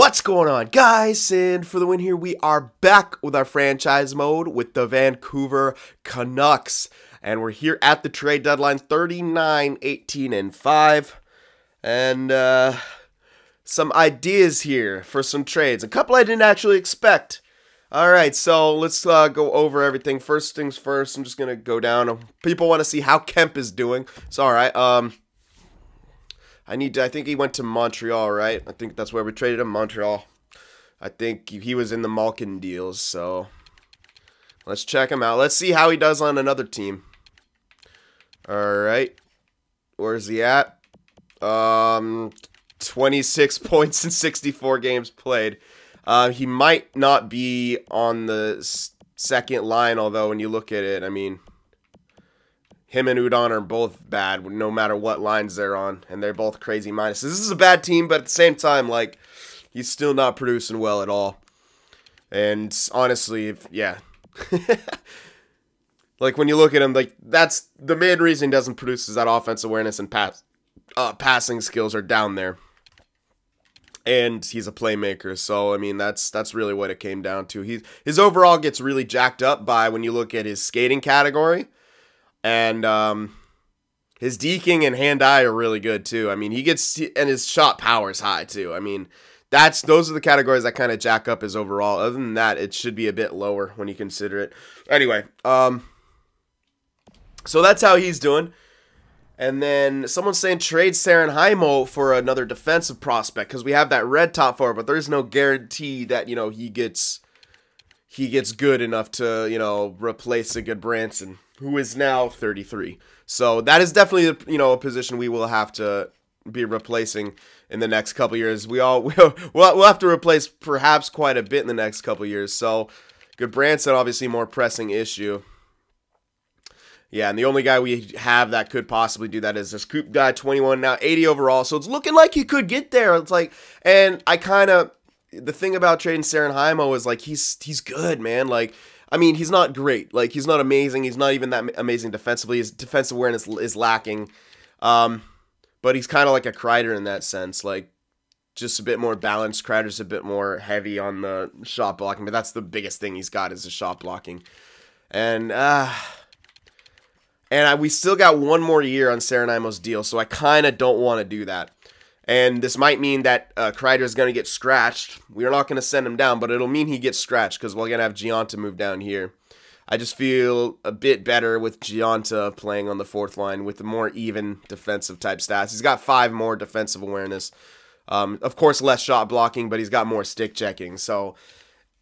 What's going on, guys? And for the win here, we are back with our franchise mode with the Vancouver Canucks. And we're here at the trade deadline, 39, 18, and 5. And some ideas here for some trades. A couple I didn't actually expect. Alright, so let's go over everything. First things first, I'm just going to go down. People want to see how Kemp is doing. It's alright. I think he went to Montreal, right? I think that's where we traded him, Montreal. I think he was in the Malkin deals, so let's check him out. Let's see how he does on another team. Alright. Where's he at? 26 points in 64 games played. He might not be on the second line, although when you look at it, I mean, him and Udon are both bad no matter what lines they're on, and they're both crazy minuses. This is a bad team, but at the same time, like, he's still not producing well at all. And honestly, yeah. Like, when you look at him, like, that's the main reason he doesn't produce is that offensive awareness and passing skills are down there. And he's a playmaker, so I mean that's really what it came down to. His overall gets really jacked up by when you look at his skating category, and his deking and hand-eye are really good too. I mean and his shot power is high too. I mean those are the categories that kind of jack up his overall. Other than that, it should be a bit lower when you consider it. Anyway, so that's how he's doing. And then someone's saying trade CynFtWProductions for another defensive prospect because we have that red top forward, but there's no guarantee that, you know, he gets good enough to, you know, replace a good Branson, who is now 33. So that is definitely, you know, a position we will have to be replacing in the next couple years. We'll have to replace perhaps quite a bit in the next couple years. So good Branson, obviously more pressing issue. Yeah, and the only guy we have that could possibly do that is this Coop guy, 21 now, 80 overall. So it's looking like he could get there. It's like, and the thing about trading CynFtWProductions is like he's good, man. Like, I mean, he's not great. Like, he's not amazing. He's not even that amazing defensively. His defensive awareness is lacking. But he's kind of like a Kreider in that sense. Like, just a bit more balanced. Kreider's a bit more heavy on the shot blocking. But that's the biggest thing he's got is the shot blocking. And we still got one more year on CynFtWProductions' deal, so I kind of don't want to do that. And this might mean that Kreider's going to get scratched. We're not going to send him down, but it'll mean he gets scratched because we're going to have Gionta move down here. I just feel a bit better with Gionta playing on the fourth line with the more even defensive type stats. He's got 5 more defensive awareness. Of course, less shot blocking, but he's got more stick checking. So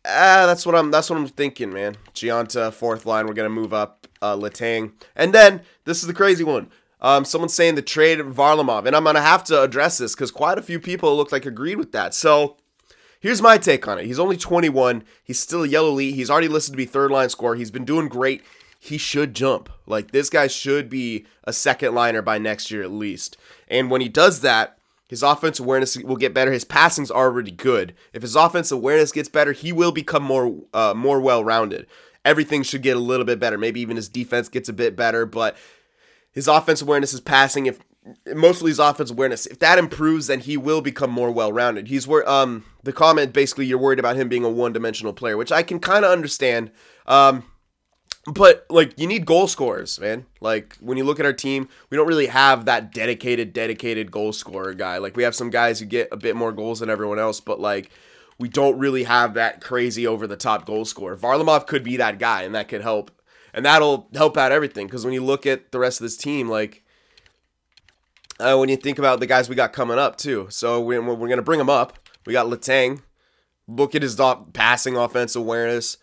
that's what I'm thinking, man. Gionta, fourth line, we're going to move up. Letang. And then, this is the crazy one. Someone's saying the trade of Varlamov. And I'm going to have to address this because quite a few people look like agreed with that. So, here's my take on it. He's only 21. He's still a yellow elite. He's already listed to be third line scorer. He's been doing great. He should jump. Like, this guy should be a second liner by next year at least. And when he does that, his offensive awareness will get better. His passing's already good. If his offensive awareness gets better, he will become more well-rounded. Everything should get a little bit better. Maybe even his defense gets a bit better, but his offensive awareness, his passing, mostly his offensive awareness, if that improves, then he will become more well-rounded. The comment, basically, you're worried about him being a one-dimensional player, which I can kind of understand. But, like, you need goal scorers, man. Like, when you look at our team, we don't really have that dedicated goal scorer guy. Like, we have some guys who get a bit more goals than everyone else, but, like, we don't really have that crazy over-the-top goal scorer. Varlamov could be that guy, and that could help. And that'll help out everything, because when you look at the rest of this team, like, when you think about the guys we got coming up, too. So we're going to bring them up. We got Letang. Look at his passing offensive awareness.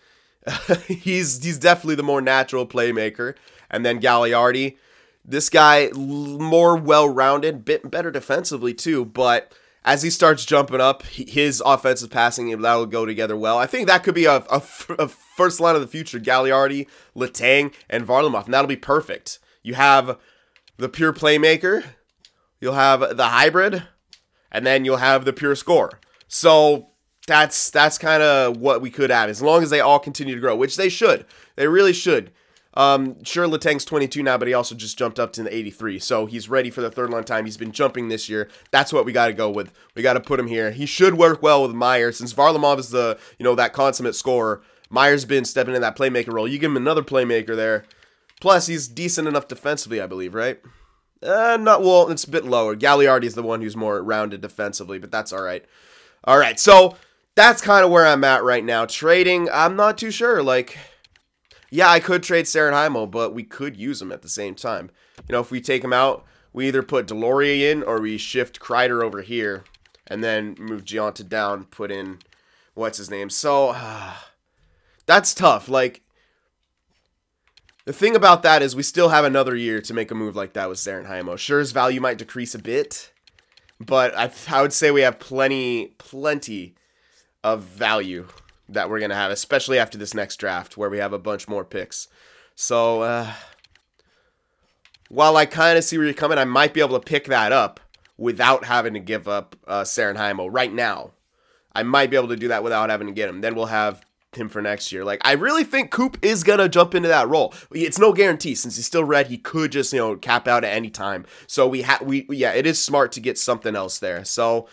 He's definitely the more natural playmaker. And then Gagliardi. This guy, more well-rounded, bit better defensively, too, but as he starts jumping up, his offensive passing, that will go together well. I think that could be a first line of the future. Gagliardi, Letang, and Varlamov. And that'll be perfect. You have the pure playmaker. You'll have the hybrid. And then you'll have the pure scorer. So that's kind of what we could have. As long as they all continue to grow, which they should. They really should. Sure, Letang's 22 now, but he also just jumped up to the 83, so he's ready for the third line time. He's been jumping this year. That's what we got to go with. We got to put him here. He should work well with Meyer, since Varlamov is the, that consummate scorer. Meyer's been stepping in that playmaker role. You give him another playmaker there. Plus, he's decent enough defensively, I believe, right? Well, it's a bit lower. Gagliardi's the one who's more rounded defensively, but that's all right. All right, so that's kind of where I'm at right now. Trading, I'm not too sure. Like, yeah, I could trade Sarenheimo, but we could use him at the same time. If we take him out, we either put Deslauriers in or we shift Kreider over here and then move Gionta down, put in, what's his name? So, that's tough. Like, the thing about that is we still have another year to make a move like that with Sarenheimo. Sure, his value might decrease a bit, but I would say we have plenty of value that we're going to have, especially after this next draft where we have a bunch more picks. So, while I kind of see where you're coming, I might be able to pick that up without having to give up Sarenheimo right now. I might be able to do that without having to get him. Then we'll have him for next year. Like, I really think Coop is going to jump into that role. It's no guarantee. Since he's still red, he could just, cap out at any time. So, yeah, it is smart to get something else there. So,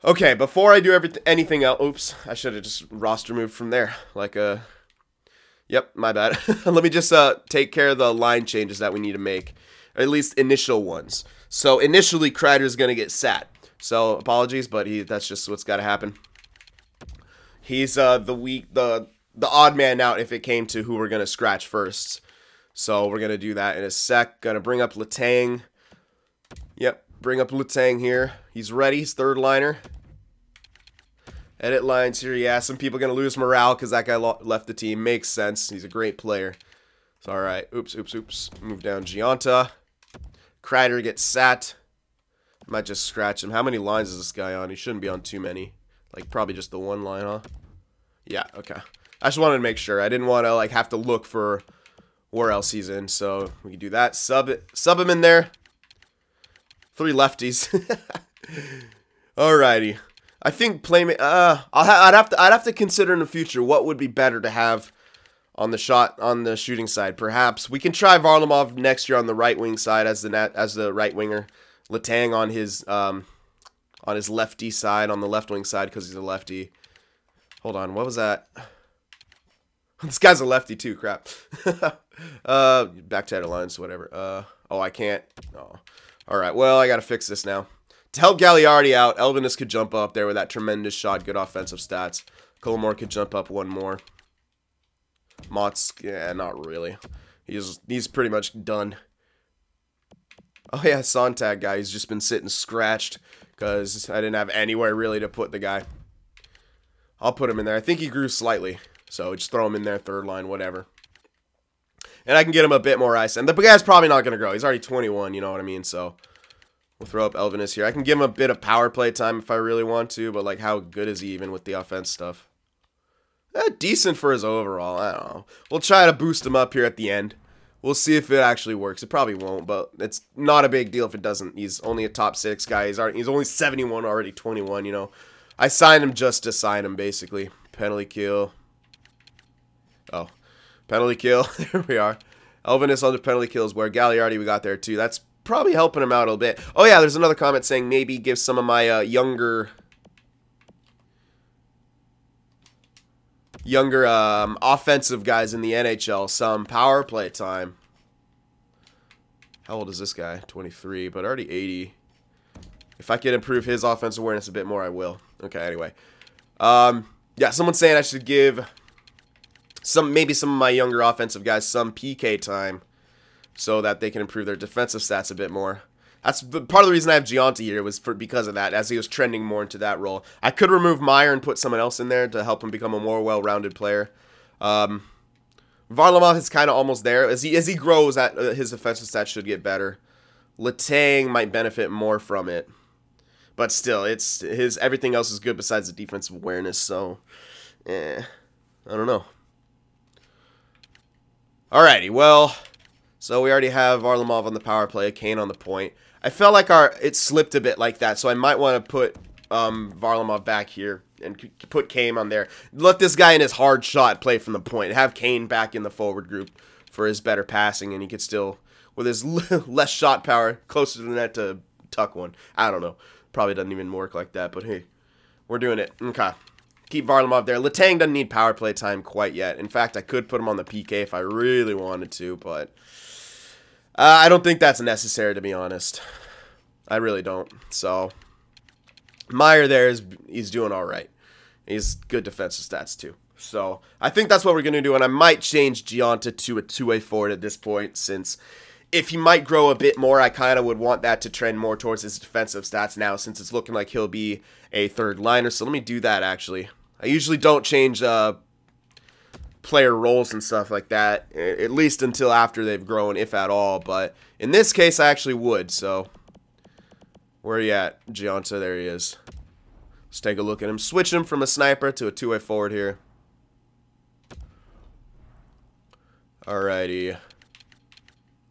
okay, before I do anything else, oops, I should have just roster moved from there. Yep, my bad. Let me just take care of the line changes that we need to make, or at least initial ones. So, initially, Kreider's going to get sat. So, apologies, but that's just what's got to happen. He's the odd man out if it came to who we're going to scratch first. So we're going to do that in a sec. Going to bring up Letang. Yep, bring up Letang here. He's ready. He's third liner. Edit lines here. Yeah, some people are going to lose morale because that guy left the team. Makes sense. He's a great player. It's all right. Oops. Move down Gionta. Kreider gets sat. Might just scratch him. How many lines is this guy on? He shouldn't be on too many. Like, probably just the one line, huh? Yeah, okay. I just wanted to make sure. I didn't want to, have to look for where else he's in. So, we can do that. Sub him in there. 3 lefties. Alrighty. I think I'd have to consider in the future what would be better to have on the shooting side. Perhaps we can try Varlamov next year on the right wing side as the right winger. Letang on his lefty side, on the left wing side, because he's a lefty. Hold on, what was that? This guy's a lefty too, crap. Back to edit lines, whatever. Oh, I can't. Oh. Alright, well, I gotta fix this now. To help Gagliardi out, Elvenis could jump up there with that tremendous shot, good offensive stats. Colmore could jump up one more. Mott's, yeah, not really. He's pretty much done. Oh yeah, Sontag guy, he's just been sitting scratched because I didn't have anywhere really to put the guy. I'll put him in there. I think he grew slightly, so just throw him in there, third line, whatever. And I can get him a bit more ice. And the guy's probably not going to grow. He's already 21, you know what I mean? So we'll throw up Elvenis here. I can give him a bit of power play time if I really want to, but how good is he even with the offense stuff? Decent for his overall. I don't know. We'll try to boost him up here at the end. We'll see if it actually works. It probably won't, but it's not a big deal if it doesn't. He's only a top 6 guy. He's only 71, already 21, you know. I signed him just to sign him, basically. Penalty kill. Oh. Penalty kill. There we are. Elvenis under penalty kill is where Gagliardi we got there, too. That's probably helping him out a little bit. Oh, yeah, there's another comment saying maybe give some of my younger offensive guys in the NHL some power play time. How old is this guy? 23, but already 80. If I could improve his offensive awareness a bit more, I will. Okay, anyway. Yeah, someone's saying I should give maybe some of my younger offensive guys some PK time so that they can improve their defensive stats a bit more. That's part of the reason I have Gionta here was because of that, as he was trending more into that role. I could remove Meyer and put someone else in there to help him become a more well-rounded player. Varlamov is kind of almost there. As he grows, his offensive stats should get better. Letang might benefit more from it. But still, everything else is good besides the defensive awareness, so I don't know. Alrighty, well, so we already have Varlamov on the power play, Kane on the point. I felt like it slipped a bit like that, so I might want to put Varlamov back here and put Kane on there. Let this guy in his hard shot play from the point. Have Kane back in the forward group for his better passing, and he could still, with his less shot power, closer to the net to tuck one. I don't know. Probably doesn't even work like that, but hey, we're doing it. Okay. Keep Varlamov there. Letang doesn't need power play time quite yet. In fact, I could put him on the PK if I really wanted to, but I don't think that's necessary, to be honest. I really don't. So, Meyer there, he's doing all right. He's good defensive stats, too. So, I think that's what we're going to do, and I might change Gionta to a two-way forward at this point, since if he might grow a bit more, I kind of would want that to trend more towards his defensive stats now, since it's looking like he'll be a third liner. So, let me do that, actually. I usually don't change player roles and stuff like that, at least until after they've grown, if at all. But in this case, I actually would. So, where are you at, Gionta? There he is. Let's take a look at him. Switch him from a sniper to a two-way forward here. Alrighty.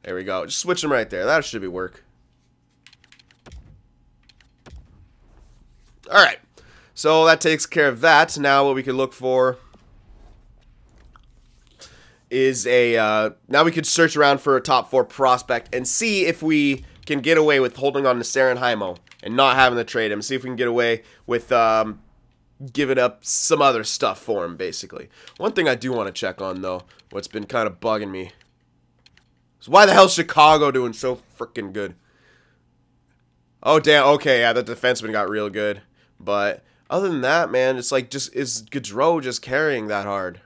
There we go. Just switch him right there. That should be work. Alright. So that takes care of that. Now what we could look for is a, now we could search around for a top 4 prospect and see if we can get away with holding on to Sarenheimo and not having to trade him. See if we can get away with giving up some other stuff for him, basically. One thing I do want to check on, though, what's been kind of bugging me, is why the hell's Chicago doing so freaking good? Oh, damn. Okay, yeah, the defenseman got real good. But other than that, man, it's like, just, is Gaudreau just carrying that hard?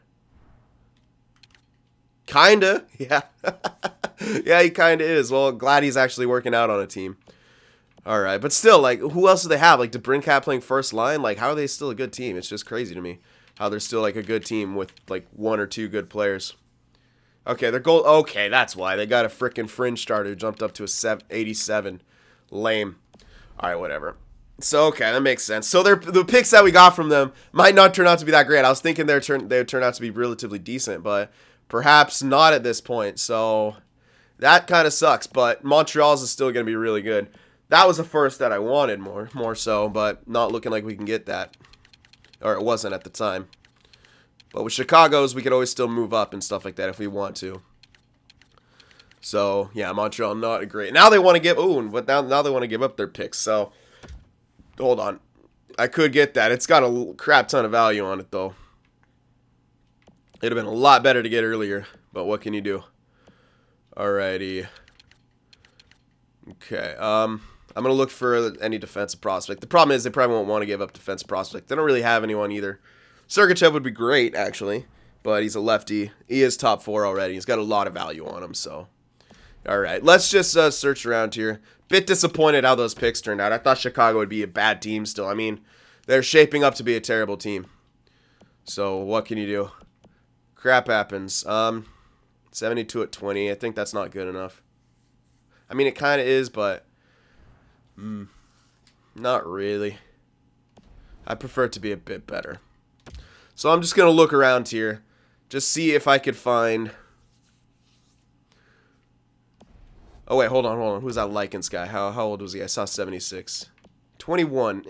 Kinda, yeah. Yeah, he kinda is. Well, glad he's actually working out on a team. Alright, but still, like, who else do they have? Like, DeBrincat playing first line? Like, how are they still a good team? It's just crazy to me how they're still, like, a good team with, like, 1 or 2 good players. Okay, their goal... Okay, that's why. They got a freaking fringe starter who jumped up to a 87. Lame. Alright, whatever. So, okay, that makes sense. So, the picks that we got from them might not turn out to be that great. I was thinking they would turn out to be relatively decent, but perhaps not at this point. So, that kind of sucks, but Montreal's is still going to be really good. That was the first that I wanted more so, but not looking like we can get that. Or it wasn't at the time. But with Chicago's, we could always still move up and stuff like that if we want to. So, yeah, Montreal, not a great... Now they want to give... Ooh, but now they want to give up their picks, so... Hold on. I could get that. It's got a crap ton of value on it, though. It'd have been a lot better to get earlier, but what can you do? Alrighty. Okay, I'm going to look for any defensive prospect. The problem is they probably won't want to give up defensive prospect. They don't really have anyone either. Sergachev would be great, actually, but he's a lefty. He is top 4 already. He's got a lot of value on him, so... Alright, let's just search around here. Bit disappointed how those picks turned out. I thought Chicago would be a bad team still. I mean, they're shaping up to be a terrible team. So, what can you do? Crap happens. 72 at 20. I think that's not good enough. I mean, it kind of is, but... not really. I prefer it to be a bit better. So, I'm just going to look around here. Just see if I could find... Oh, wait, hold on. Who's that Likens guy? How old was he? I saw 76. 21.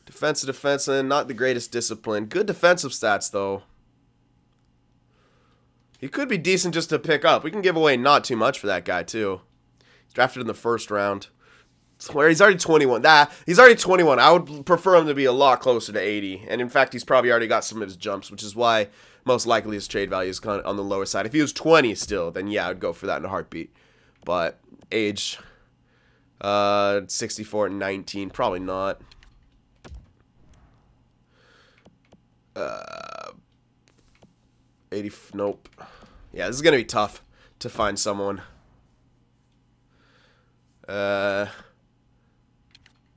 Defense, and not the greatest discipline. Good defensive stats, though. He could be decent just to pick up. We can give away not too much for that guy, too. He's drafted in the first round. Where he's already 21. He's already 21. I would prefer him to be a lot closer to 80. And, in fact, he's probably already got some of his jumps, which is why... most likely his trade value is kind of on the lower side. If he was 20 still, then yeah, I'd go for that in a heartbeat. But age, 64 and 19, probably not. 80, nope. Yeah, this is gonna be tough to find someone.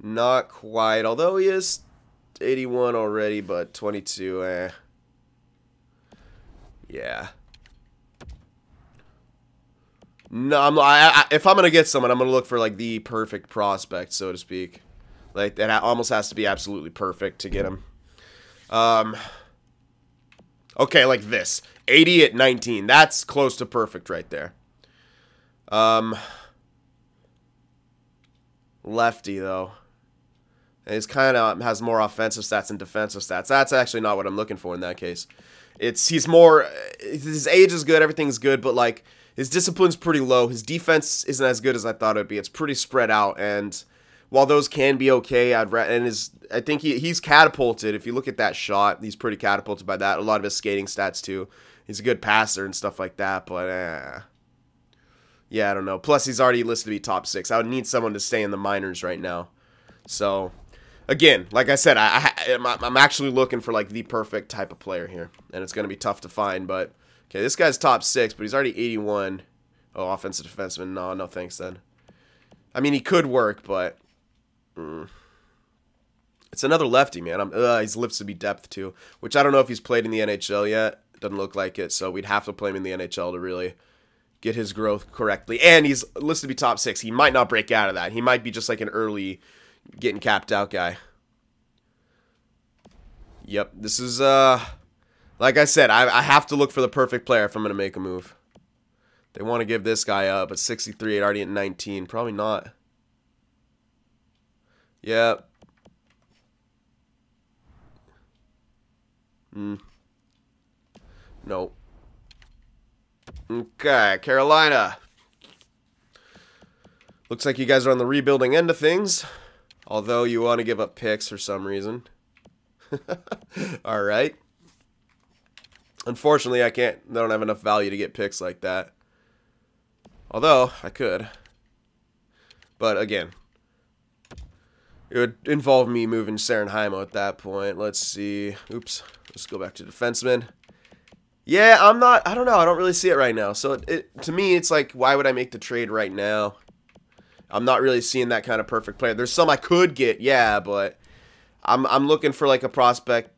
Not quite. Although he is 81 already, but 22. Yeah. No, if I'm gonna get someone, I'm gonna look for like the perfect prospect, so to speak. Like that almost has to be absolutely perfect to get him. Okay, like this. 80 at 19. That's close to perfect right there. Lefty though. And he's kind of has more offensive stats than defensive stats. That's actually not what I'm looking for in that case. he's more, his age is good, everything's good, but like his discipline's pretty low. His defense isn't as good as I thought it would be. It's pretty spread out, and while those can be okay, I think he's catapulted. If you look at that shot, he's pretty catapulted by that. A lot of his skating stats too. He's a good passer and stuff like that, but yeah, I don't know. Plus, he's already listed to be top 6. I would need someone to stay in the minors right now. So, again, like I said, I'm actually looking for like the perfect type of player here, and it's going to be tough to find. But okay, this guy's top 6, but he's already 81. Oh, offensive defenseman. No thanks then. I mean, he could work, but it's another lefty, man. He's lists to be depth too, which I don't know if he's played in the NHL yet. Doesn't look like it, so we'd have to play him in the NHL to really get his growth correctly. And he's listed to be top 6. He might not break out of that. He might be just like an early getting capped out guy. Yep, this is, like I said, I have to look for the perfect player if I'm going to make a move. They want to give this guy up at 63, already at 19. Probably not. Yep. No. Okay, Carolina. Looks like you guys are on the rebuilding end of things. Although you want to give up picks for some reason. Alright. Unfortunately, I don't have enough value to get picks like that. Although, I could. But again, it would involve me moving CynFtWProductions at that point. Let's see. Oops. Let's go back to defenseman. Yeah, I don't know. I don't really see it right now. So to me, it's like, why would I make the trade right now? I'm not really seeing that kind of perfect player. There's some I could get, yeah, but I'm looking for like a prospect,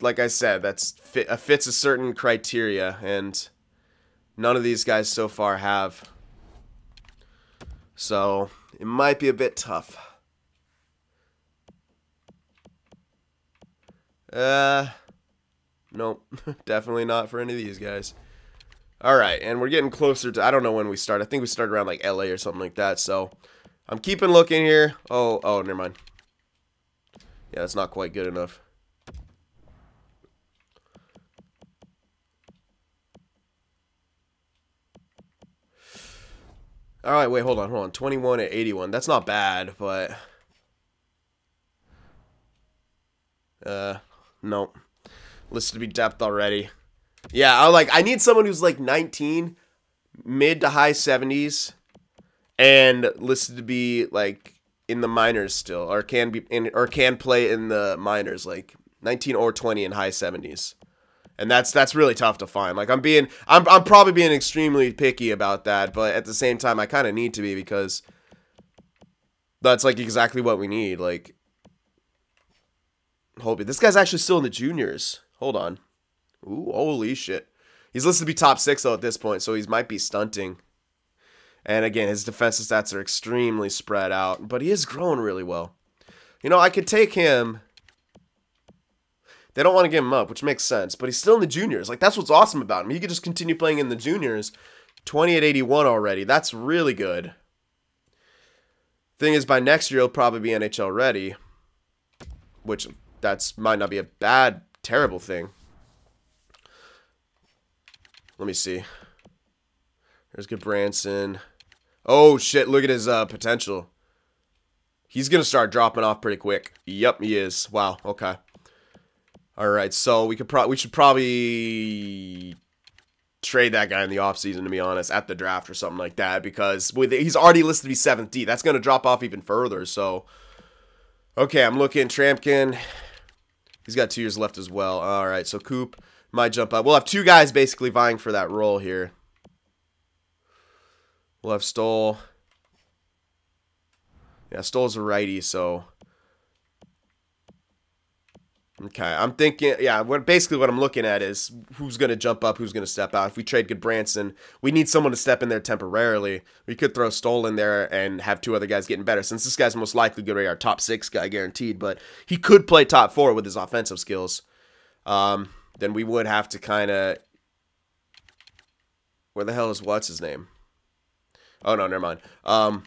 like I said, fits a certain criteria, and none of these guys so far have. So it might be a bit tough. Nope, definitely not for any of these guys. Alright, and we're getting closer to, I don't know when we start. I think we started around like LA or something like that, so I'm keeping looking here. Oh, never mind. Yeah, that's not quite good enough. Alright, wait, hold on. 21 at 81. That's not bad, but nope. Listed to be depth already. Yeah, I need someone who's like 19, mid to high 70s, and listed to be like in the minors still, or can play in the minors, like 19 or 20 in high 70s. And that's really tough to find. Like I'm probably being extremely picky about that, but at the same time I kind of need to be, because that's like exactly what we need. Like, this guy's actually still in the juniors. Hold on. Ooh, holy shit. He's listed to be top 6 though at this point, so he might be stunting. And again, his defensive stats are extremely spread out, but he is growing really well. You know, I could take him. They don't want to give him up, which makes sense, but he's still in the juniors. Like, that's what's awesome about him. He could just continue playing in the juniors. 20 at 81 already. That's really good. Thing is, by next year, he'll probably be NHL ready, which might not be a terrible thing. Let me see. There's good Branson. Oh, shit. Look at his potential. He's going to start dropping off pretty quick. Yep, he is. Wow. Okay. All right. So we should probably trade that guy in the offseason, to be honest, at the draft or something like that, because he's already listed to be 7th D. That's going to drop off even further. So, okay, I'm looking. Trampkin. He's got 2 years left as well. All right. So Coop might jump up. We'll have 2 guys basically vying for that role here. We'll have Stoll. Yeah, Stoll's a righty, so. Okay, I'm thinking, yeah, basically what I'm looking at is who's going to jump up, who's going to step out. If we trade good Branson, we need someone to step in there temporarily. We could throw Stoll in there and have 2 other guys getting better, since this guy's most likely going to be our top 6 guy guaranteed, but he could play top 4 with his offensive skills. Then we would have to kind of, where the hell is what's his name? Oh, no, never mind.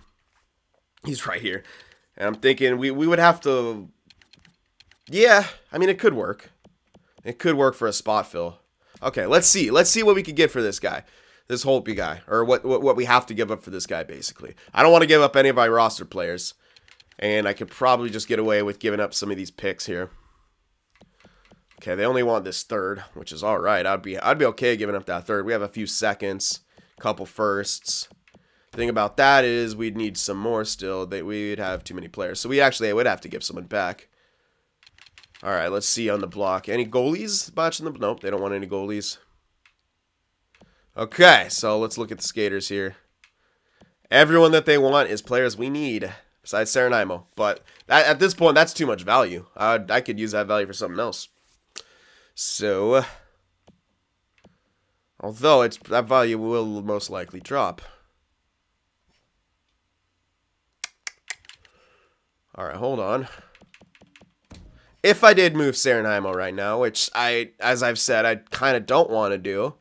He's right here. And I'm thinking we would have to, yeah, I mean, it could work. It could work for a spot fill. Okay, let's see. Let's see what we could get for this guy. This Holtby guy. Or what we have to give up for this guy, basically. I don't want to give up any of my roster players. And I could probably just get away with giving up some of these picks here. Okay, they only want this third, which is alright. I'd be okay giving up that third. We have a few seconds, couple firsts. The thing about that is we'd need some more still. We'd have too many players. So we actually would have to give someone back. Alright, let's see on the block. Any goalies botching them? Nope, they don't want any goalies. Okay, so let's look at the skaters here. Everyone that they want is players we need, besides Serenaimo. But at this point, that's too much value. I could use that value for something else. So, although that value will most likely drop. Alright, hold on. If I did move Serenaimo right now, which as I've said, I kind of don't want to do,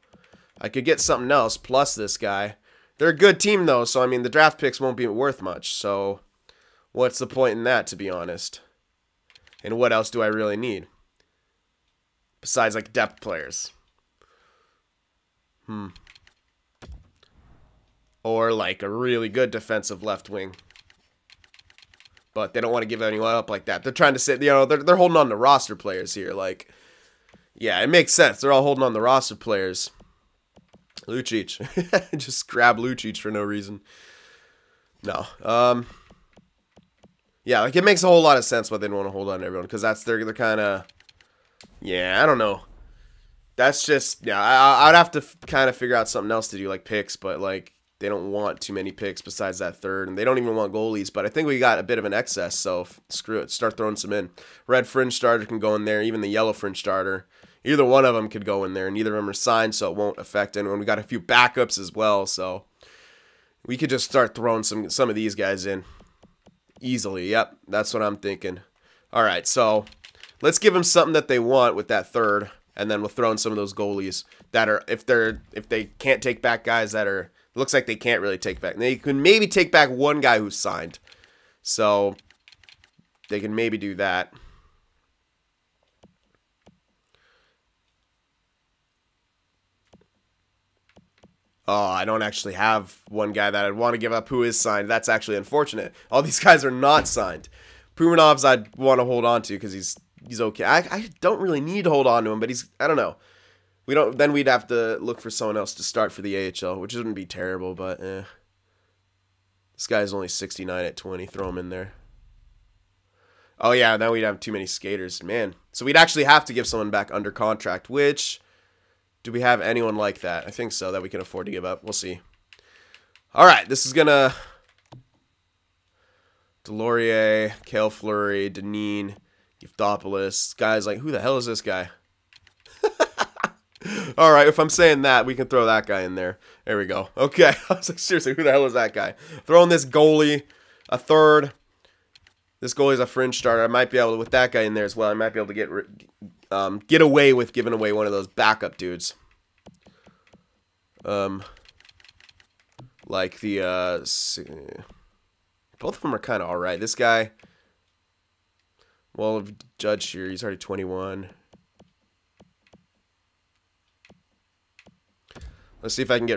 I could get something else plus this guy. They're a good team, though, so, I mean, the draft picks won't be worth much. So, what's the point in that, to be honest? And what else do I really need? Besides, like, depth players. Or, like, a really good defensive left wing. But they don't want to give anyone up like that. They're trying to say, you know, they're holding on to roster players here. Like, yeah, it makes sense. They're all holding on to roster players. Lucic. Just grab Lucic for no reason. No. Yeah, like, it makes a whole lot of sense why they don't want to hold on to everyone. Because they're kind of... Yeah, I don't know. That's just... Yeah, I'd have to kind of figure out something else to do, like picks. But, like, they don't want too many picks besides that third. And they don't even want goalies. But I think we got a bit of an excess. So, screw it. Start throwing some in. Red fringe starter can go in there. Even the yellow fringe starter. Either one of them could go in there, and neither of them are signed, so it won't affect anyone. We got a few backups as well, so we could just start throwing some of these guys in easily. Yep, that's what I'm thinking. All right, so let's give them something that they want with that third, and then we'll throw in some of those goalies that are if they can't take back guys that are looks like they can't really take back. They can maybe take back one guy who's signed, so they can maybe do that. Oh, I don't actually have one guy that I'd want to give up who is signed. That's actually unfortunate. All these guys are not signed. Pumanov's I'd want to hold on to because he's okay. I don't really need to hold on to him, but I don't know. Then we'd have to look for someone else to start for the AHL, which wouldn't be terrible, but eh. This guy's only 69 at 20. Throw him in there. Oh yeah, now we'd have too many skaters, man. So we'd actually have to give someone back under contract, which... Do we have anyone like that? I think so, that we can afford to give up. We'll see. Alright, this is gonna... Delorier, Kale Fleury, Deneen, Yevdopoulos. Guys like, who the hell is this guy? Alright, if I'm saying that, we can throw that guy in there. There we go. Okay, I was like, seriously, who the hell is that guy? Throwing this goalie, a third. This goalie's a fringe starter. I might be able to, with that guy in there as well, I might be able to get away with giving away one of those backup dudes. Like the, both of them are kind of alright. This guy, well, Judge here, he's already 21. Let's see if I can get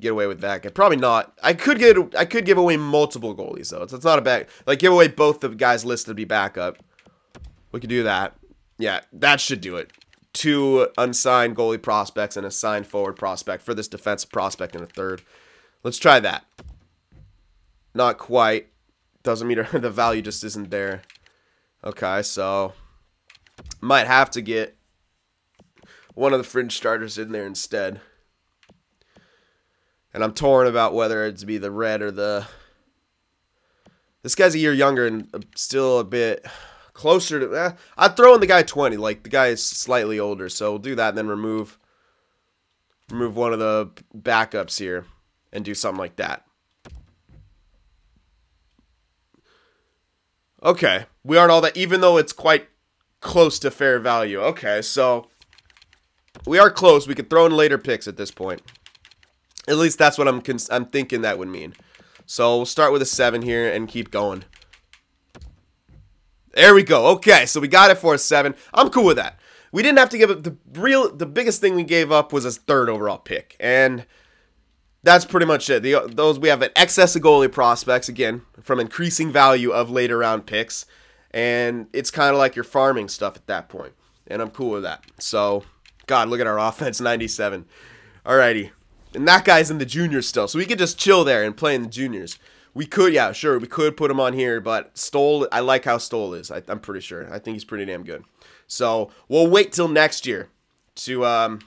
away with that guy. Probably not. I could give away multiple goalies though. It's not a bad, like, give away both the guys listed to be backup. We could do that. Yeah, that should do it. 2 unsigned goalie prospects and a signed forward prospect for this defensive prospect in a third. Let's try that. Not quite. Doesn't mean the value just isn't there. Okay, so might have to get one of the fringe starters in there instead. And I'm torn about whether it's be the red or the... This guy's a year younger and still a bit closer to... I'd throw in the guy 20. Like, the guy is slightly older. So we'll do that and then remove one of the backups here and do something like that. Okay. We aren't all that... Even though it's quite close to fair value. Okay, so... We are close. We could throw in later picks at this point. At least that's what I'm thinking that would mean. So we'll start with a 7 here and keep going. There we go. Okay, so we got it for a 7. I'm cool with that. we didn't have to give up the biggest thing we gave up was a 3rd overall pick, and that's pretty much it. Those we have an excess of goalie prospects, again, from increasing value of later round picks, and it's kind of like you're farming stuff at that point, and I'm cool with that. So, God, look at our offense, 97. Alrighty, and that guy's in the juniors still, so we could just chill there and play in the juniors. We could, yeah, sure, we could put him on here, but Stoll, I like how Stoll is. I'm pretty sure. I think he's pretty damn good. So we'll wait till next year to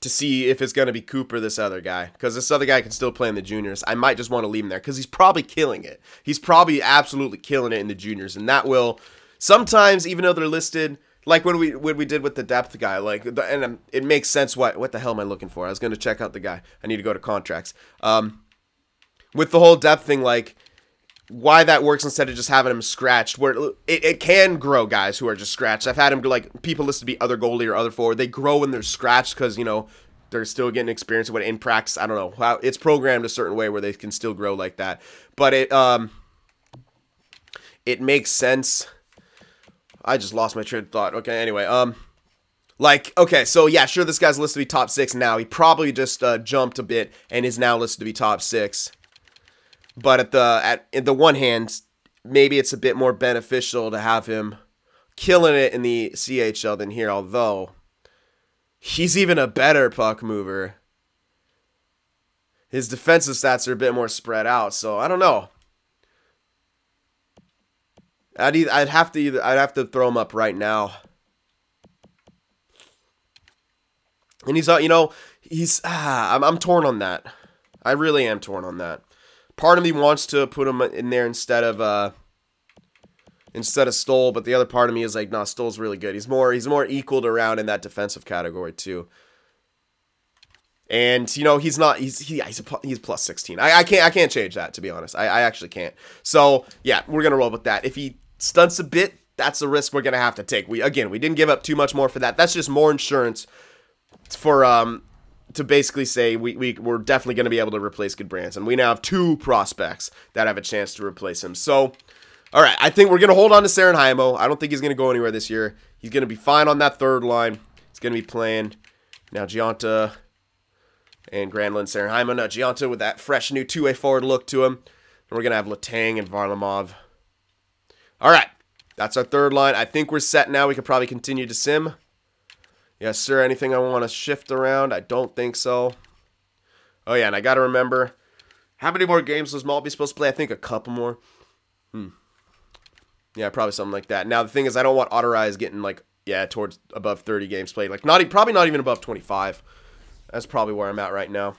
see if it's going to be Cooper, this other guy, because this other guy can still play in the juniors. I might just want to leave him there because he's probably killing it. He's probably absolutely killing it in the juniors, and that will sometimes, even though they're listed, like when we did with the depth guy, like, and it makes sense. What the hell am I looking for? I was going to check out the guy. I need to go to contracts. With the whole depth thing, like, why that works instead of just having him scratched, where it can grow guys who are just scratched. I've had him, like, people listed to be other goalie or other forward. They grow when they're scratched because, you know, they're still getting experience with it in practice. I don't know how it's programmed a certain way where they can still grow like that. But it makes sense. I just lost my train of thought. Okay, anyway, like, okay, so yeah, sure, this guy's listed to be top 6 now. He probably just jumped a bit and is now listed to be top 6. But in the one hand, maybe it's a bit more beneficial to have him killing it in the CHL than here, although he's even a better puck mover. His defensive stats are a bit more spread out, so I don't know. I'd have to throw him up right now. And he's, you know, I'm torn on that. I really am torn on that. Part of me wants to put him in there instead of Stoll, but the other part of me is like, nah, Stoll's really good. He's more equaled around in that defensive category too. And you know, he's plus 16. I can't change that, to be honest. I actually can't. So yeah, we're gonna roll with that. If he stunts a bit, that's a risk we're gonna have to take. We didn't give up too much more for that. That's just more insurance for to basically say we're definitely going to be able to replace Goodbranson. We now have 2 prospects that have a chance to replace him. So, all right, I think we're going to hold on to Sarenheimo. I don't think he's going to go anywhere this year. He's going to be fine on that 3rd line. He's going to be playing now Giunta and Granlund, Sarenheimo. Now Giunta with that fresh new 2-way forward look to him. And we're going to have Letang and Varlamov. All right, that's our 3rd line. I think we're set now. We could probably continue to sim. Yes, sir. Anything I want to shift around? I don't think so. Oh, yeah, and I got to remember, how many more games was Maltby supposed to play? I think a couple more. Yeah, probably something like that. Now, the thing is, I don't want Otterize getting, like, yeah, towards above 30 games played. Like, probably not even above 25. That's probably where I'm at right now.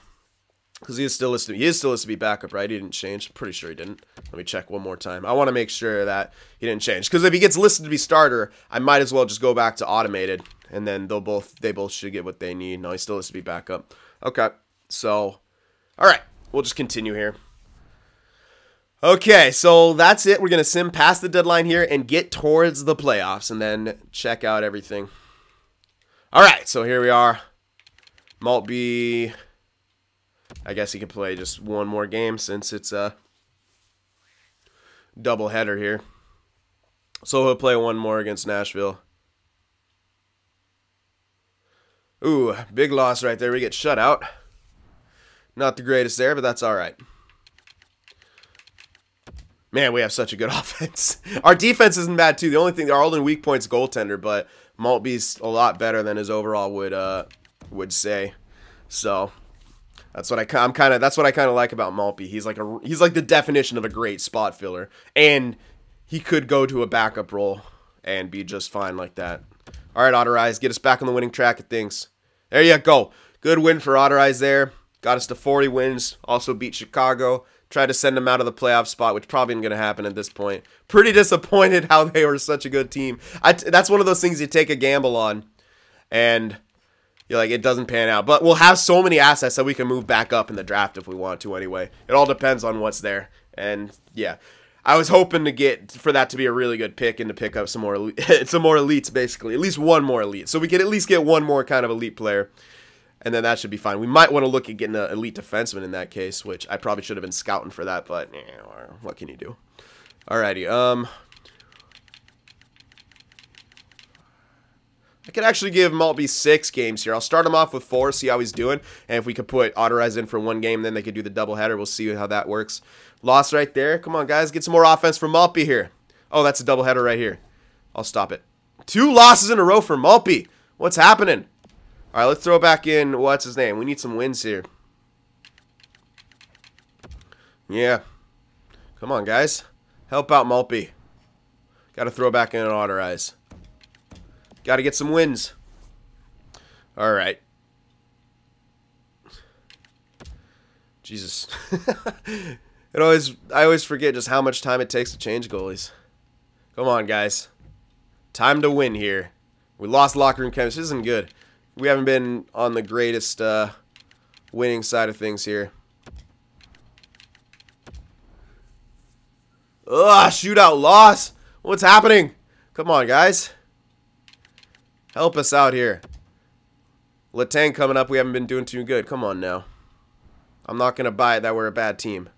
Because he is still listed to be backup, right? He didn't change. Pretty sure he didn't. Let me check one more time. I want to make sure that he didn't change. Because if he gets listed to be starter, I might as well just go back to automated. And then they both should get what they need. No, he's still listed to be backup. Okay, so, all right. We'll just continue here. Okay, so that's it. We're going to sim past the deadline here and get towards the playoffs. And then check out everything. All right, so here we are. Maltby, I guess he can play just one more game since it's a doubleheader here. So he'll play one more against Nashville. Ooh, big loss right there. We get shut out. Not the greatest there, but that's all right. Man, we have such a good offense. Our defense isn't bad too. The only thing, our only weak point's goaltender, but Maltby's a lot better than his overall would say. So that's what I kind of like about Maltby. He's like the definition of a great spot filler, and he could go to a backup role and be just fine like that. All right, Otterize, get us back on the winning track of things. There you go. Good win for Otterize there. Got us to 40 wins. Also beat Chicago. Tried to send them out of the playoff spot, which probably isn't going to happen at this point. Pretty disappointed how they were such a good team. That's one of those things you take a gamble on, and you're like, it doesn't pan out. But we'll have so many assets that we can move back up in the draft if we want to anyway. It all depends on what's there. And, yeah. I was hoping for that to be a really good pick and to pick up some more elites, basically. At least one more elite. So we could at least get one more kind of elite player. And then that should be fine. We might want to look at getting an elite defenseman in that case, which I probably should have been scouting for that, but what can you do? Alrighty. I could actually give Maltby 6 games here. I'll start him off with 4, see how he's doing. And if we could put Autorize in for 1 game, then they could do the doubleheader. We'll see how that works. Loss right there. Come on, guys. Get some more offense from Maltby here. Oh, that's a doubleheader right here. I'll stop it. 2 losses in a row for Maltby. What's happening? All right, let's throw back in, what's his name? We need some wins here. Yeah. Come on, guys. Help out Maltby. Got to throw back in an Autorize. Got to get some wins. All right. Jesus. I always forget just how much time it takes to change goalies. Come on, guys. Time to win here. We lost locker room chemistry. This isn't good. We haven't been on the greatest winning side of things here. Ugh, shootout loss. What's happening? Come on, guys. Help us out here. Letang coming up. We haven't been doing too good. Come on now. I'm not going to buy it that we're a bad team.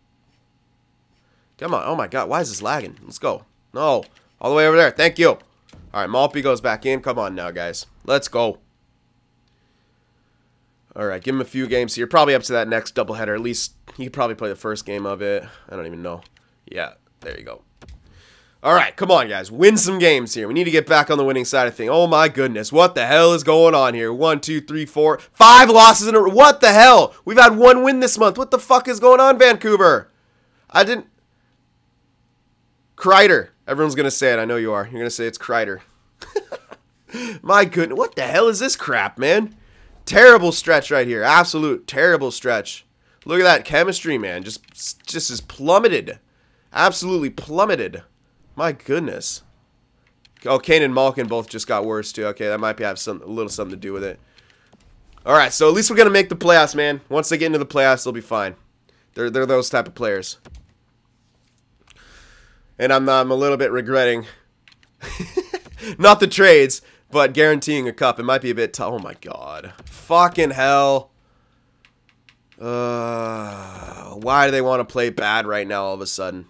Come on. Oh, my God. Why is this lagging? Let's go. No. All the way over there. Thank you. All right. Maltby goes back in. Come on now, guys. Let's go. All right. Give him a few games here. Probably up to that next doubleheader. At least he could probably play the first game of it. I don't even know. Yeah. There you go. All right, come on, guys. Win some games here. We need to get back on the winning side of things. Oh, my goodness. What the hell is going on here? 1, 2, 3, 4, 5 losses in a row. What the hell? We've had 1 win this month. What the fuck is going on, Vancouver? Kreider. Everyone's going to say it. I know you are. You're going to say it's Kreider. My goodness. What the hell is this crap, man? Terrible stretch right here. Absolute terrible stretch. Look at that chemistry, man. Just is plummeted. Absolutely plummeted. My goodness. Oh, Kane and Malkin both just got worse, too. Okay, that might have a little something to do with it. All right, so at least we're going to make the playoffs, man. Once they get into the playoffs, they'll be fine. They're those type of players. And I'm a little bit regretting, not the trades, but guaranteeing a cup. It might be a bit tough. Oh, my God. Fucking hell. Why do they want to play bad right now all of a sudden?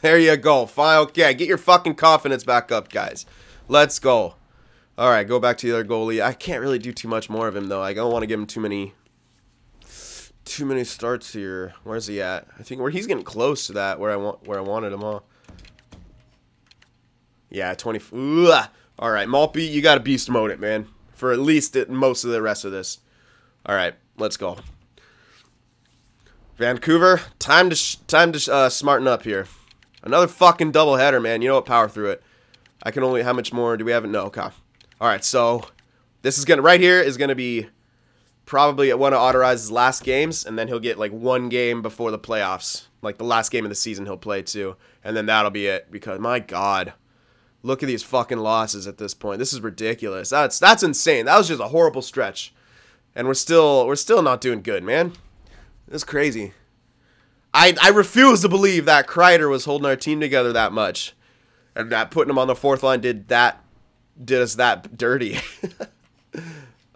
There you go. Fine. Okay, get your fucking confidence back up, guys. Let's go. All right, go back to the other goalie. I can't really do too much more of him, though. I don't want to give him too many starts here. Where's he at? I think he's getting close to that where I wanted him on. Yeah, 20. Ugh. All right, Maltby, you got to beast mode it, man, for at least most of the rest of this. All right, let's go. Vancouver, time to smarten up here. Another fucking doubleheader, man. You know what? Power through it. I can only... How much more do we have? No, okay. All right, so this is going to... Right here is going to be probably one of Autorize's last games, and then he'll get like 1 game before the playoffs. Like the last game of the season he'll play too. And then that'll be it. Because, my God. Look at these fucking losses at this point. This is ridiculous. That's insane. That was just a horrible stretch. And we're still not doing good, man. That's crazy. I refuse to believe that Kreider was holding our team together that much. And that putting him on the 4th line did us that dirty.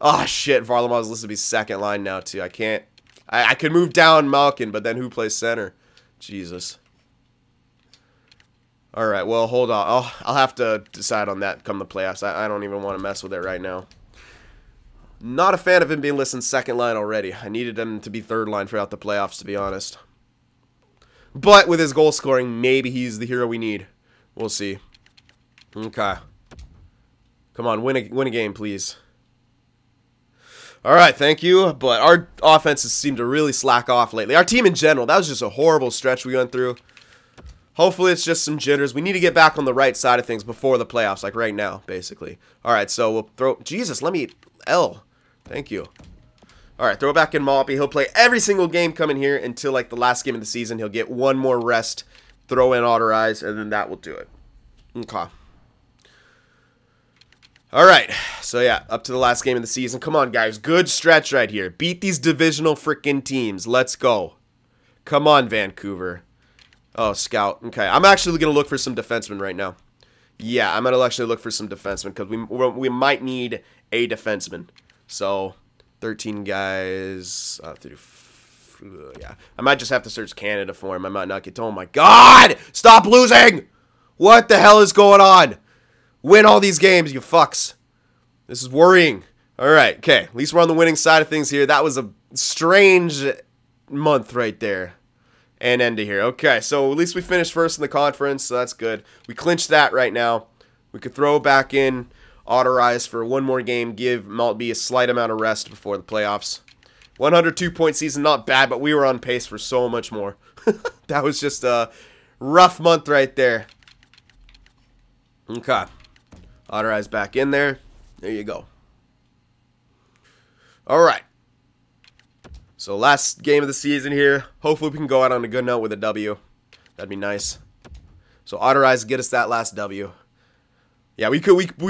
Oh, shit. Varlamov's listed to be 2nd line now, too. I can't. I could move down Malkin, but then who plays center? Jesus. All right, well, hold on. I'll have to decide on that come the playoffs. I don't even want to mess with it right now. Not a fan of him being listed 2nd line already. I needed him to be 3rd line throughout the playoffs, to be honest. But with his goal scoring, maybe he's the hero we need. We'll see. Okay. Come on, win a game, please. All right, thank you. But our offenses seem to really slack off lately. Our team in general, that was just a horrible stretch we went through. Hopefully it's just some jitters. We need to get back on the right side of things before the playoffs, like right now, basically. All right, so we'll throw... Jesus, let me... L. Thank you. All right, throw it back in Maltby. He'll play every single game coming here until like the last game of the season. He'll get 1 more rest, throw in Autorize, and then that will do it. Okay. All right, so yeah, up to the last game of the season. Come on, guys. Good stretch right here. Beat these divisional freaking teams. Let's go. Come on, Vancouver. Oh, scout. Okay, I'm actually going to look for some defensemen right now. Yeah, I'm going to actually look for some defensemen because we might need a defenseman. So... 13 guys. Yeah. I might just have to search Canada for him. I might not get... Oh, my God! Stop losing! What the hell is going on? Win all these games, you fucks. This is worrying. All right, okay. At least we're on the winning side of things here. That was a strange month right there. And end of here. Okay, so at least we finished first in the conference, so that's good. We clinched that right now. We could throw back in Autorize for one more game, give Maltby a slight amount of rest before the playoffs. 102-point season, not bad, but we were on pace for so much more. That was just a rough month right there. Okay. Autorize back in there. There you go. All right. So last game of the season here. Hopefully we can go out on a good note with a W. That'd be nice. So Autorize, get us that last W. Yeah, we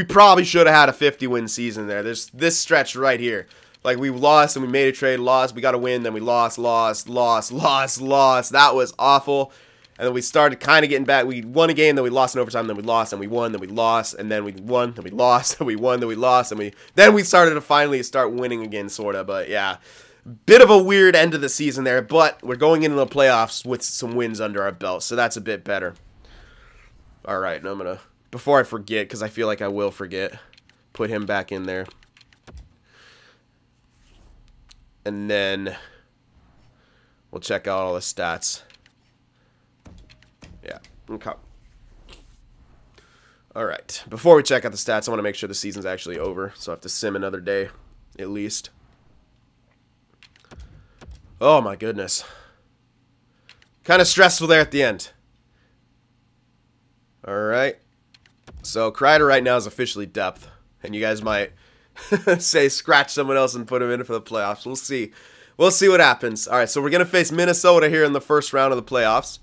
probably should have had a 50-win season there. There's this stretch right here. Like, we lost and we made a trade, lost, we got to win, then we lost. That was awful. And then we started kind of getting back. We won a game, then we lost in overtime, then we lost, and we won, then we lost, and then we won, then we lost, then we won, then we lost, and then we started to finally start winning again, sort of. But yeah, bit of a weird end of the season there, but we're going into the playoffs with some wins under our belt, so that's a bit better. All right, and I'm going to, before I forget, because I feel like I will forget, put him back in there. And then we'll check out all the stats. Yeah, okay. All right. Before we check out the stats, I want to make sure the season's actually over. So I have to sim another day, at least. Oh, my goodness. Kind of stressful there at the end. All right. So Kreider right now is officially depth. And you guys might say scratch someone else and put him in for the playoffs. We'll see. We'll see what happens. All right, so we're going to face Minnesota here in the first round of the playoffs.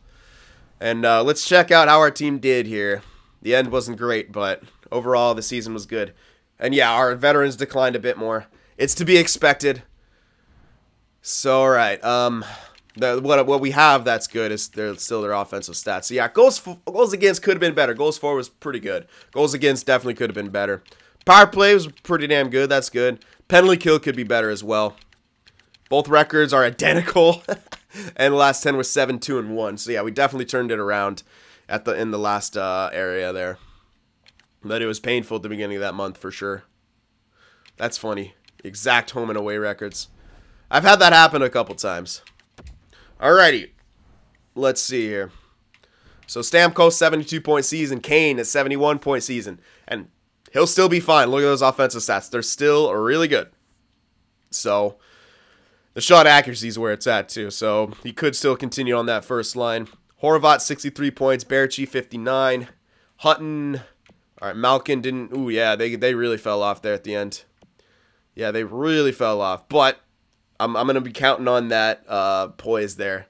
And let's check out how our team did here. The end wasn't great, but overall the season was good. And yeah, our veterans declined a bit more. It's to be expected. So, all right. What we have that's good is still their offensive stats. So yeah, goals against could have been better. Goals for was pretty good. Goals against definitely could have been better. Power play was pretty damn good. That's good. Penalty kill could be better as well. Both records are identical. And the last 10 was 7-2-1. So yeah, we definitely turned it around in the last area there. But it was painful at the beginning of that month for sure. That's funny. Exact home and away records. I've had that happen a couple times. Alrighty. Let's see here. So Stamkos, 72-point season. Kane, a 71-point season. And he'll still be fine. Look at those offensive stats. They're still really good. So the shot accuracy is where it's at, too. So he could still continue on that first line. Horvat, 63 points. Berchi, 59. Hutton. All right, Malkin didn't. Ooh, yeah, they really fell off there at the end. Yeah, they really fell off. But I'm going to be counting on that poise there.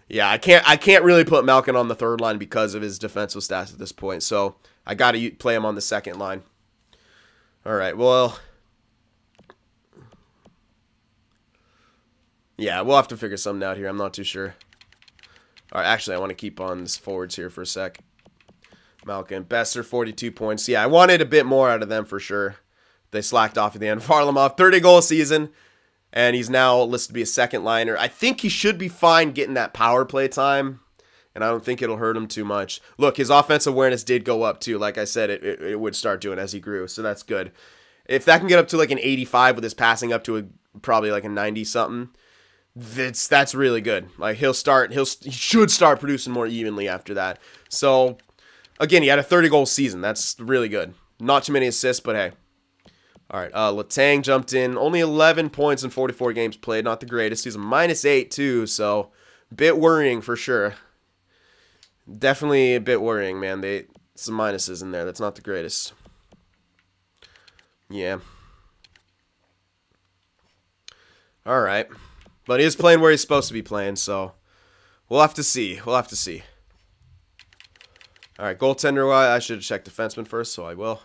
Yeah, I can't really put Malkin on the third line because of his defensive stats at this point. So I got to play him on the second line. All right, well, yeah, we'll have to figure something out here. I'm not too sure. All right, actually, I want to keep on this forwards here for a sec. Malkin, Bolster, 42 points. Yeah, I wanted a bit more out of them for sure. They slacked off at the end. Varlamov, 30-goal season, and he's now listed to be a second liner. I think he should be fine getting that power play time, and I don't think it'll hurt him too much. Look, his offensive awareness did go up too. Like I said, it would start doing as he grew, so that's good. If that can get up to like an 85 with his passing up to probably like a 90-something, that's really good. Like he should start producing more evenly after that. So again, he had a 30-goal season. That's really good. Not too many assists, but hey. All right, Letang jumped in. Only 11 points in 44 games played. Not the greatest. He's a -8 too, so a bit worrying for sure. Definitely a bit worrying, man. Some minuses in there. That's not the greatest. Yeah. All right. But he is playing where he's supposed to be playing, so we'll have to see. We'll have to see. All right, goaltender, I should have checked defenseman first, so I will.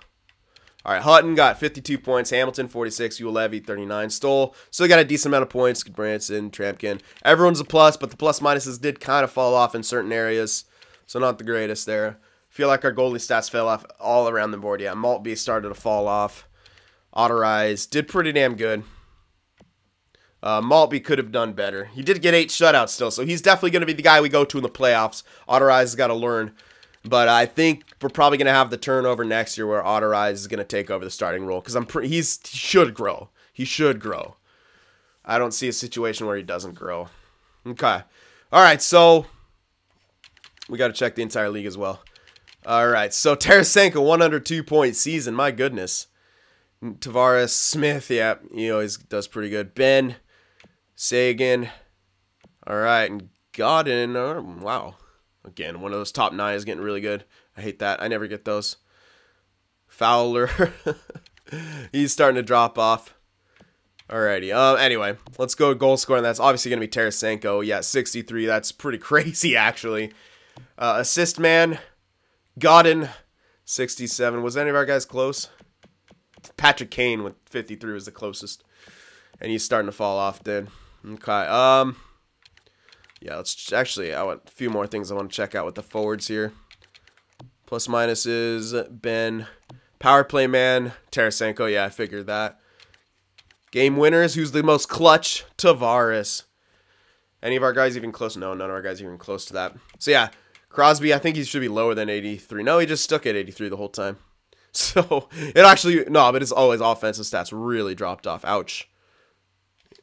All right, Hutton got 52 points. Hamilton, 46. Ulevi, 39. Stoll still got a decent amount of points. Branson, Trampkin. Everyone's a plus, but the plus-minuses did kind of fall off in certain areas, so not the greatest there. Feel like our goalie stats fell off all around the board. Yeah, Maltby started to fall off. Autorize did pretty damn good. Maltby could have done better. He did get 8 shutouts still, so he's definitely going to be the guy we go to in the playoffs. Autorize has got to learn. But I think we're probably going to have the turnover next year where Otterize is going to take over the starting role. Because he should grow. He should grow. I don't see a situation where he doesn't grow. Okay. All right, so we got to check the entire league as well. All right, so Tarasenko, 102-point season. My goodness. Tavares, Smith, yeah, he always does pretty good. Ben, Sagan. All right, and Godin. Wow. Again, one of those top 9 is getting really good. I hate that. I never get those. Fowler. He's starting to drop off. Alrighty. Anyway, let's go goal scoring. That's obviously going to be Tarasenko. Yeah, 63. That's pretty crazy, actually. Assist man. Godin, 67. Was any of our guys close? Patrick Kane with 53 was the closest. And he's starting to fall off, dude. Okay. Yeah, let's actually, I want a few more things I want to check out with the forwards here. Plus minuses, Ben. Power play man, Tarasenko. Yeah, I figured that. Game winners, who's the most clutch? Tavares. Any of our guys even close? No, none of our guys even close to that. So yeah, Crosby, I think he should be lower than 83. No, he just stuck at 83 the whole time. So, it actually, no, but it's always offensive stats really dropped off. Ouch.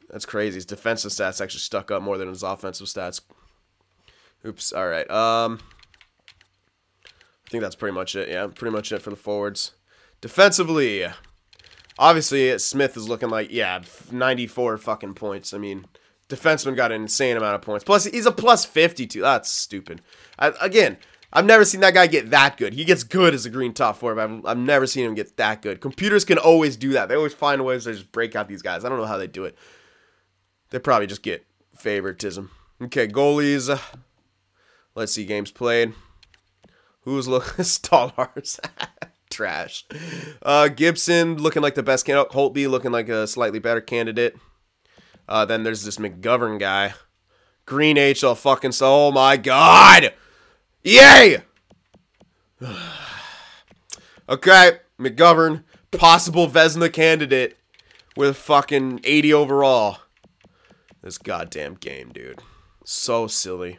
That's crazy. His defensive stats actually stuck up more than his offensive stats. Oops. All right. I think that's pretty much it. Yeah, pretty much it for the forwards. Defensively, obviously, Smith is looking like, yeah, 94 fucking points. I mean, defenseman got an insane amount of points. Plus, he's a plus 52. That's stupid. Again, I've never seen that guy get that good. He gets good as a green top four, but I've never seen him get that good. Computers can always do that. They always find ways to just break out these guys. I don't know how they do it. They probably just get favoritism. Okay, goalies. Let's see, games played. Who's looking? Stallars. Trash. Gibson looking like the best candidate. Holtby looking like a slightly better candidate. Then there's this McGovern guy. Green HL fucking so. Oh my god! Yay! Okay, McGovern, possible Vezina candidate with fucking 80 overall. This goddamn game, dude. So silly.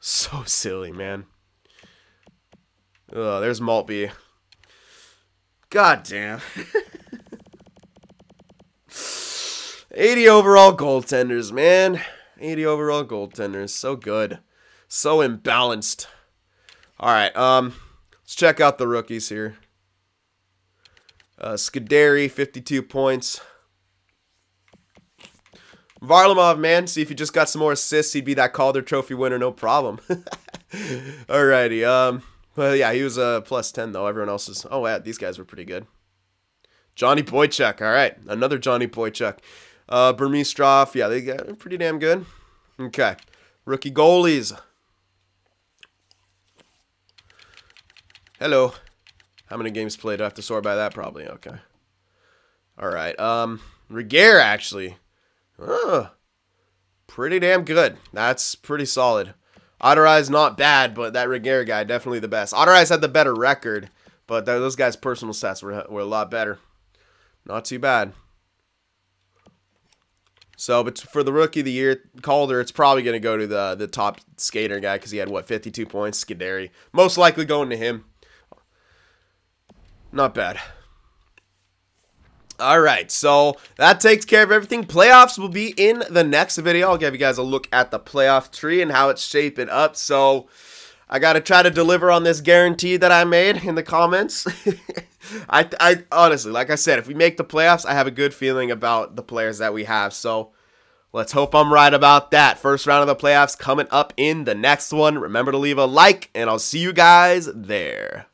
So silly, man. Oh, there's Maltby. God damn. 80 overall goaltenders, man. 80 overall goaltenders. So good. So imbalanced. Alright, let's check out the rookies here. Scuderi, 52 points. Varlamov, man, see if he just got some more assists, he'd be that Calder Trophy winner, no problem. Alrighty, well, yeah, he was a plus 10, though. Everyone else is, oh, yeah, these guys were pretty good. Johnny Boychuk, alright, another Johnny Boychuk. Burmistrov, yeah, they got pretty damn good. Okay, rookie goalies. Hello. How many games played? Do I have to sort by that? Probably, okay. Alright, Reguer, actually. Pretty damn good. That's pretty solid. Otterize not bad, but that Reguer guy definitely the best. Otterize had the better record, but those guys' personal stats were a lot better. Not too bad. So, but for the rookie of the year, Calder, it's probably going to go to the top skater guy because he had, what, 52 points? Scuderi. Most likely going to him. Not bad. Alright, so that takes care of everything. Playoffs will be in the next video. I'll give you guys a look at the playoff tree and how it's shaping up. So, I got to try to deliver on this guarantee that I made in the comments. I honestly, like I said, if we make the playoffs, I have a good feeling about the players that we have. So, let's hope I'm right about that. First round of the playoffs coming up in the next one. Remember to leave a like, and I'll see you guys there.